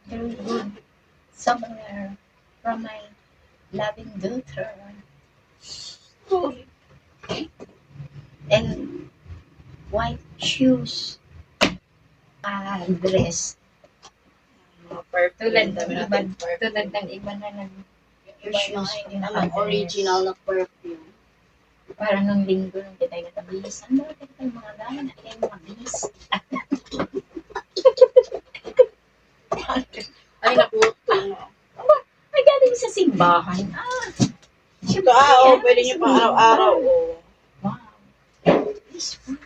Very good. Somewhere from my loving daughter. And white shoes. Dress. Perfect. Tulad Dami ng iba, natin perfect. tulad ng iba na Iba yung mga hindi naman naka-dress. original na perfume. Parang nung linggo nung kita yung natabis. Ano ba kayo mga gamit? Ano kayo mga bis? Ay, nakuto mo. Ay, galing sa simbahan. Ito, pwede nyo pang araw-araw, Wow. This one.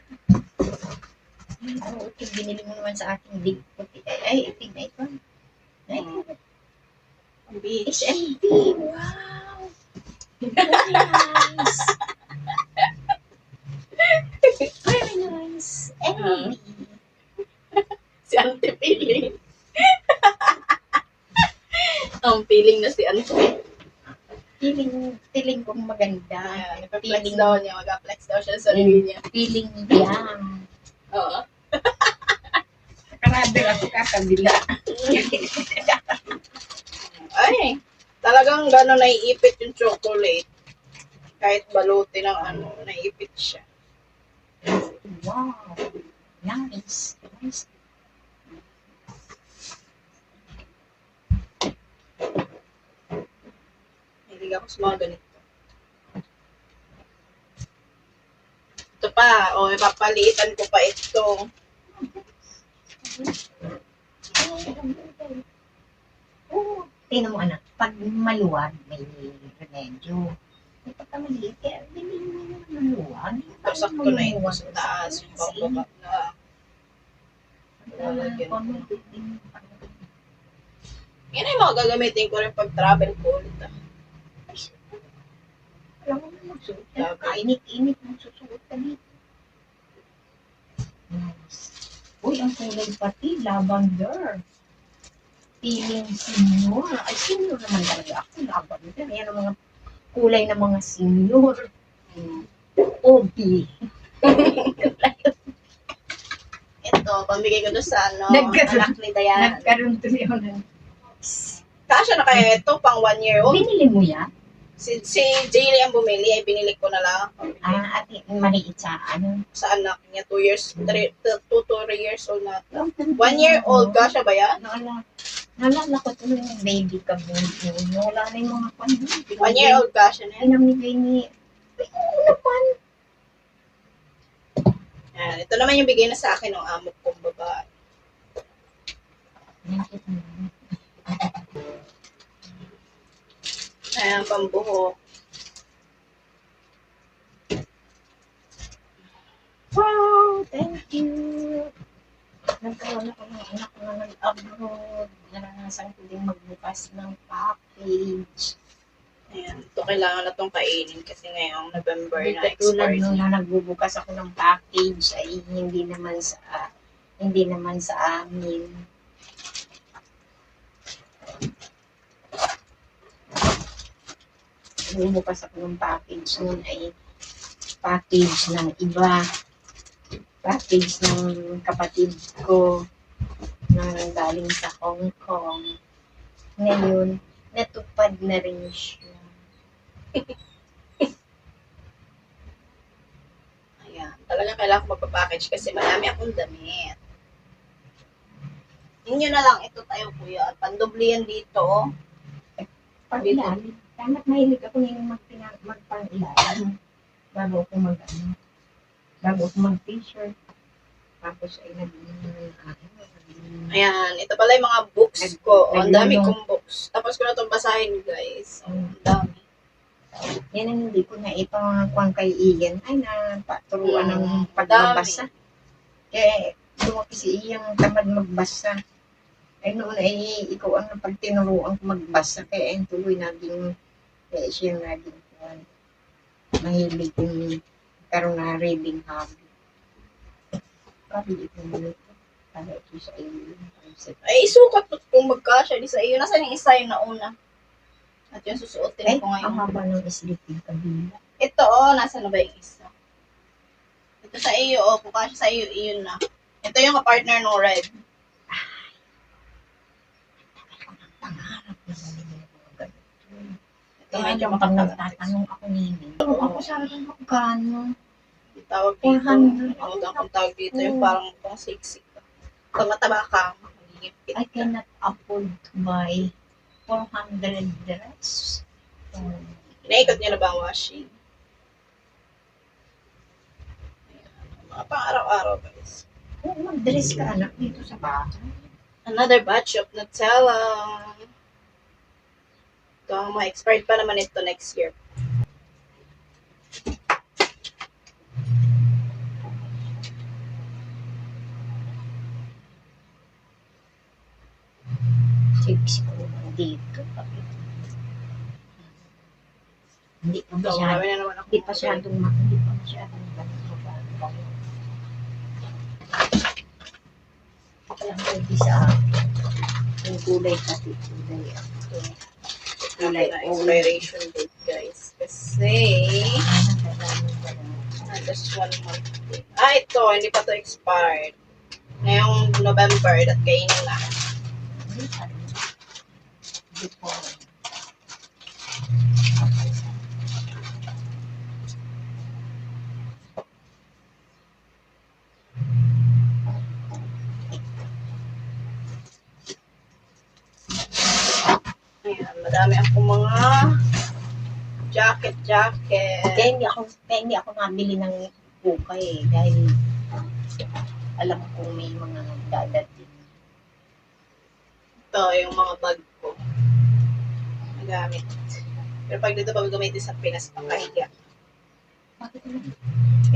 Oo, ito, binili mo naman sa aking big puti. Ay, itig na ito. Beach. SMB. Wow. Very nice. Very nice. SMB. Si Auntie feeling. Ang feeling na si Auntie. Feeling kong maganda. Nag-flex daw niya. Mag-flex daw siya sa sarili niya. Feeling young. Oo. Karabel ako kakabila. Ay, talagang gano'n naiipit yung chocolate. Kahit baluti ng naiipit siya. Wow. Nice. Nice. Hindi ako sa mga ganito. Ito pa, ipapalitan ko pa ito. Oo. Tingnan mo anak, pag maluwag, may remedyo. Pagka maliit, kaya hindi mo yung maluwag. Ito, sakto na ito sa taas. Yung pagbaba na. Yan ay mga gagamitin ko rin pag travel ko ulit. Alam mo na magsuot ka. Kainit-init magsusuot ka dito. Nice. Uy, ang kulay pati, lavender. Feeling senior. Ay, senior naman talaga ako. Lavender. Yan ang mga kulay ng mga senior. Obi. Ito, pambigay ko doon sa Nagkaroon- anak ni Diana. Nagkaroon tuloy ako ng... Kasya na kaya ito, pang 1 year old. Binili mo yan? Si Jaylee ang bumili, ay binili ko na lang. At maliit sa ano? Sa anak niya, 2 to 3 years old na. 1 year old, kasya ba yan? Naalala ko tuloy ng baby ka mo. Wala na yung mga pan. 1 year old kasya na yan. Pinamigay ni... Ay, ano pan? Yan, ito naman yung bigay na sa akin ng amo kong babae. Ayan, pambuhok. Wow, thank you. Nagkaroon ako ng anak na nag-abroad. Naranasan ko din magbukas ng package. Ayan, ito kailangan na itong kainin kasi ngayong November Hindi na katulad expire nung na. na nagbubukas ako ng package ay hindi naman sa amin. Bumubukas ako ng package noon ay package ng iba. Package ng kapatid ko na galing sa Hong Kong. Ngayon, natupad na rin siya. Ayan, talaga kailangan ko magpapackage kasi marami akong damit. Inyo na lang, ito tayo kuya. Pandubli yan dito. Pag-ilalim. Tama't mahilig ako ngayon magpang-ilalim. Bago ako mag-t-shirt. Tapos ay Ayan, ito pala yung mga books ko. Ang dami kong books. Tapos ko na itong basahin, guys. Ang dami. yan ang hindi ko na ipangkuhan kay Ian. Ay, napaturuan ng pagbabasa. Kaya, lumaki si Ian tamad magbasa. Ay, noon ay ikaw ang pagtinuruan ko magbasa. Kaya yung tuloy naging, kaya siya naging mahilig kong karoon na reading hobby. Sabi ito mo ito. Para ito sa iyo. Ay, isukat ko kung magkasya. Di sa iyo. Nasaan yung isa yung nauna? At yung susuotin ko Ang ngayon. haba ng sleeping kabila. Ito, nasa na ba yung isa? Ito sa iyo, kung kasya sa iyo, iyon na. Ito yung partner ng red. Kaya medyo lang pag makakalapit. nagtatanong ako nini, ako sa akin magkano? Tawag dito, 400. nakalimutan kong tawag dito, yung parang pang siksik. Pag mataba ka, magiging fit I ka. cannot afford to buy 400 dress. Inaikot niyo na ba ang washing? Ayan, mga pang araw-araw guys. Kung mag-dress ka anak dito sa bahay. Another batch of Nutella. Ito, ma-expired pa naman ito next year. Chips ko dito. Hindi pa Ito, masyado. marami na naman ako. Hindi pa masyadong Walang pwede sa yung gulay pati gulay. Kulay na expiration date guys. Kasi, just 1 month. Ito, hindi pa to expired. Ngayong November, at kainin na. Ayan, madami akong mga jacket. Kaya hindi ako nabili ng bukay dahil alam ko may mga dadating. Ito, yung mga bag ko. Nagamit. Pero pag dito pag gamitin sa Pinas, pakahiya. Bakit naman?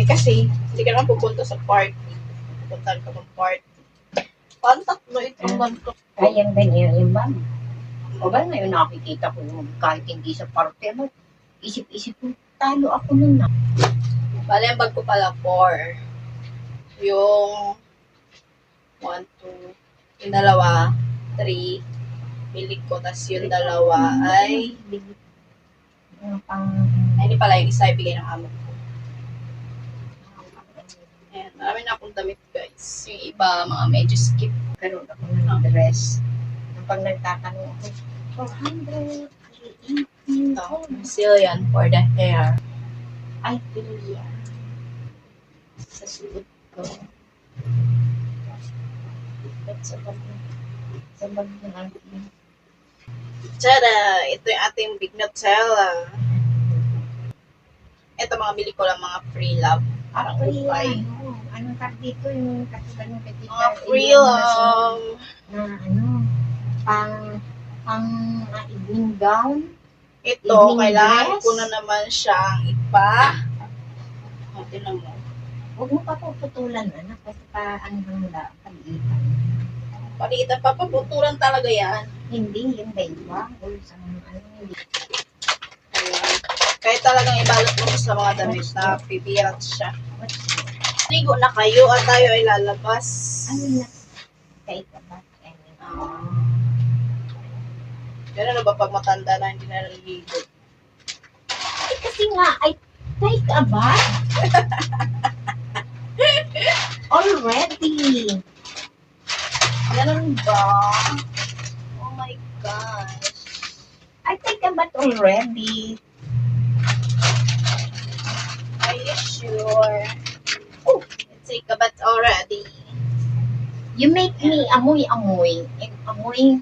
Kasi, hindi ka naman pupunta sa party. Pupuntahan ka ng party. Pantak mo itong ganito. Ayan ganyan yung bag. O ba ngayon nakikita ko yung kahit hindi sa party, isip-isip ko, talo ako nun na. Bale, ang bag ko pala 4. Yung 1, 2, yung dalawa, 3, bili ko. Tapos yung dalawa ay, Yung pang, ay hindi pala, yung isa ibigay ng amo ko. Ayan, marami na akong damit guys. Yung iba, mga medyo skip. karoon ako ng dress. Pag nagtatanong ako, 400, 380, Ito, Brazilian for the hair. ay, piliya. Sa suot ko. At sa bag ng aking. Tada! Ito yung ating Big Nutella. Ito mga bili ko lang mga free love. Parang upay. Anong tag dito yung katulad ng petit Mga free love. na pang evening gown. Ito, Evening kailangan dress? ko na naman siyang ipa. O, tinan mo. Huwag mo pa puputulan na kasi pa ano hangga pag-ipan. Palitan, papabuturan talaga yan. Hindi, yung daywa. O sa ano, hindi. Ayan. Kahit talagang ibalot mo sa mga damit na pipirat siya. What's it? Ligo na kayo at tayo ay lalabas. Ano na? Kahit ba? Gano'n na ba pag matanda na hindi na naliligo? Kasi nga, I take a bath. Already. Ganun ba? Oh my gosh. I take a bath already. Are you sure? Oh, let's take a bath already. You make me amoy-amoy. Amoy,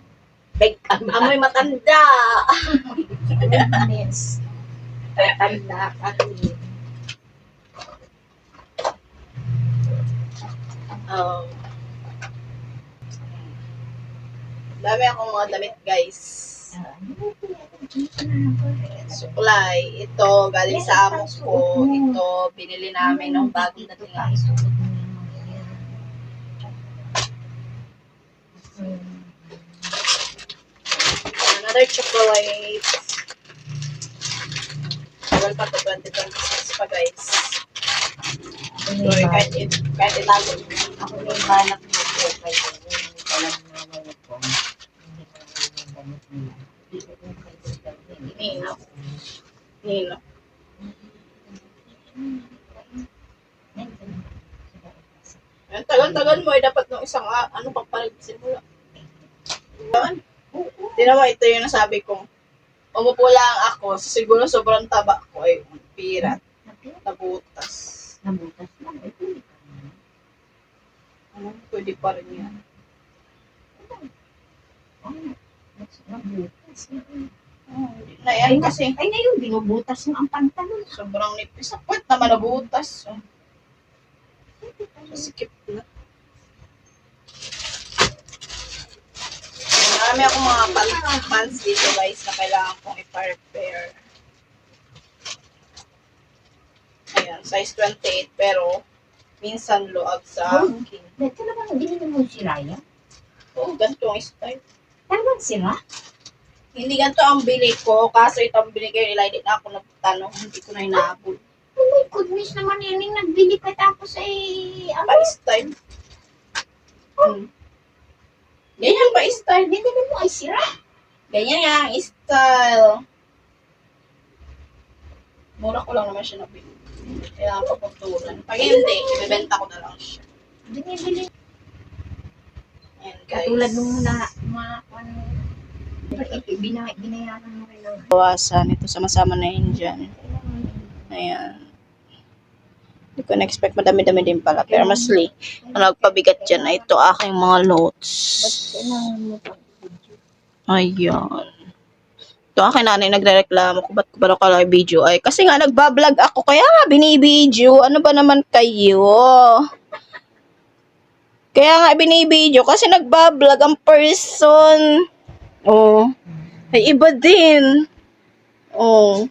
big Amoy matanda. Yes. Tanda ka rin. Dami akong mga damit guys. Suklay. Ito, galing sa amo ko. Ito, binili namin nung bagong dating ang another chocolate. Tagal pa to, 2026 pa guys. Sorry, kahit itago. Ako may balak na po kayo. Hindi ko alam na wala po. Hindi ko alam na hindi ko Nino. Nino. Ang tagal-tagal mo, dapat nung isang ano pang palit simula. Yan. Tingnan mo, ito yung nasabi ko. Umupo lang ako. So, siguro sobrang taba ko ay pirat. Nabutas. Nabutas lang. Ay, pwede ka naman. Pwede pa rin yan. Nabutas. Na yan kasi. Ay, ngayon, binubutas mo ang pantalon. Sobrang nipis. Sa puwet naman nabutas. Oh. Sikip na. Marami akong mga pants dito guys na kailangan kong i-prepare. Ayan, size 28 pero minsan luag sa akin. Talagang binili mo si Raya? Oh, ganito ang style. Talagang sila? Hindi ganito ang bili ko, kaso ito ang binigay nila, hindi na ako nagtanong, hindi ko na hinahabol. Oh my goodness naman yan, yung nagbili ka tapos ay, Pa-style. Ganyan pa-style. binili mo ay sira. Ganyan nga ang style. Mura ko lang naman siya nabili. Kailangan ko pagtulan. Pag hindi, ibebenta ko na lang siya. Binibili. Ayan guys. Katulad nung mga binayaran mo rin ng Bawasan. Ito sama-sama na yun dyan. Ayan. Hindi ko na-expect madami-dami din pala. Pero mostly, ang nagpabigat dyan ay ito aking mga notes. kailangan mo pag Ayan. Ito aking nanay nagre-reklamo ko ba't ko ba nakala video ay kasi nga nagbablog ako kaya nga binibideo. Ano ba naman kayo? Kaya nga binibideo kasi nagbablog ang person. Oh. Ay iba din. Oh.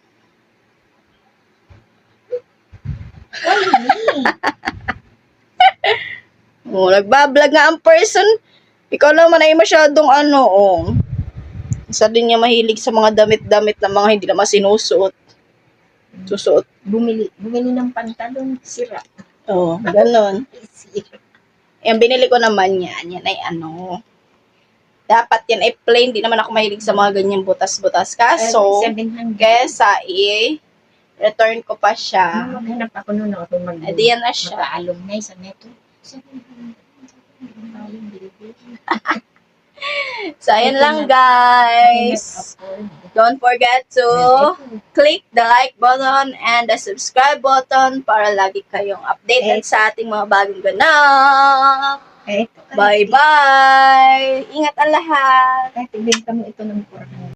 Oh, nagbablog nga ang person. Ikaw naman ay masyadong ano, oh. Isa din niya mahilig sa mga damit-damit na mga hindi naman sinusuot. Susuot. bumili ng pantalon, sira. Oh, ganon. Sira. Yung binili ko naman yan ay ano. Dapat yan ay plain. Di naman ako mahilig sa mga ganyan butas-butas. Kaso, 700. kesa return ko pa siya. Maghanap ako noon ako Edi yan na siya. mag-alumni sa neto. 700. So, ayan lang guys. Don't forget to click the like button and the subscribe button para lagi kayong updated sa ating mga bagong ganap. Ito. Bye-bye! Ingat ang lahat! Kahit ibenta mo ito ng 400.